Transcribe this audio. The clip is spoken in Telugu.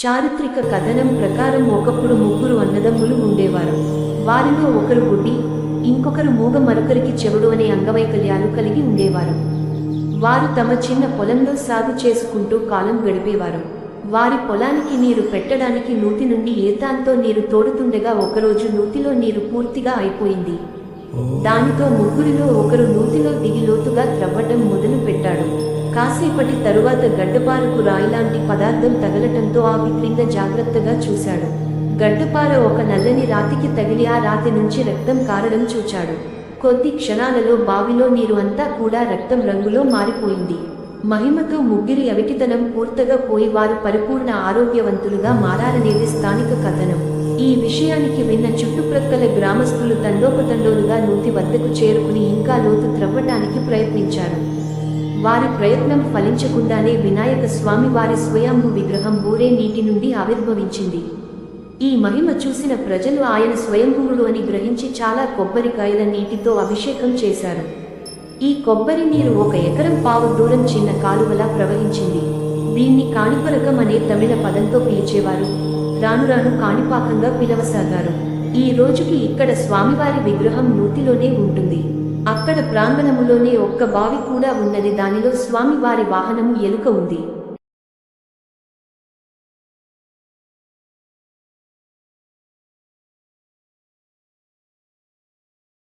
చారిత్రక కథనం ప్రకారం ఒకప్పుడు ముగ్గురు అన్నదమ్ములు ఉండేవారు. వారిలో ఒకరు గుడ్డి, ఇంకొకరు మూగ, మరొకరికి చెవుడు అనే అంగవైకల్యాలు కలిగి ఉండేవారు. వారు తమ చిన్న పొలంలో సాగు చేసుకుంటూ కాలం గడిపేవారు. వారి పొలానికి నీరు పెట్టడానికి నూతి నుండి ఏతాంతో నీరు తోడుతుండగా ఒకరోజు నూతిలో నీరు పూర్తిగా అయిపోయింది. దానితో ముగ్గురిలో ఒకరు నూతిలో దిగి లోతుగా త్రవ్వటం మొదలు పెట్టాడు. కాసేపటి తరువాత గడ్డపారకు రాయిలాంటి పదార్థం తగలటంతో ఆపి క్రింద జాగ్రత్తగా చూశాడు. గడ్డపార ఒక నల్లని రాతికి తగిలి ఆ రాతి నుంచి రక్తం కారడం చూచాడు. కొద్ది క్షణాలలో బావిలో నీరు అంతా కూడా రక్తం రంగులో మారిపోయింది. మహిమతో ముగ్గురి అవిటితనం పూర్తిగా పోయి వారు పరిపూర్ణ ఆరోగ్యవంతులుగా మారారనేది స్థానిక కథనం. ఈ విషయానికి విన్న చుట్టుప్రక్కల గ్రామస్తులు తండోపతండోలుగా నూతి వద్దకు చేరుకుని ఇంకా లోతు త్రవ్వటానికి ప్రయత్నించారు. వారి ప్రయత్నం ఫలించకుండానే వినాయక స్వామి వారి స్వయంభూ విగ్రహం ఊరే నీటి నుండి ఆవిర్భవించింది. ఈ మహిమ చూసిన ప్రజలు ఆయన స్వయంభువుడు అని గ్రహించి చాలా కొబ్బరికాయల నీటితో అభిషేకం చేశారు. ఈ కొబ్బరి నీరు 1 ఎకరం పావు దూరం చిన్న కాలువలా ప్రవహించింది. దీన్ని కాణిపరకం అనే తమిళ పదంతో పిలిచేవారు. రాను రాను కాణిపాకంగా పిలవసాగారు. ఈ రోజుకి ఇక్కడ స్వామివారి విగ్రహం నూతిలోనే ఉంటుంది. అక్కడ ప్రాంగణములోనే ఒక్క బావి కూడా ఉన్నది. దానిలో స్వామివారి వాహనము ఎలుక ఉంది.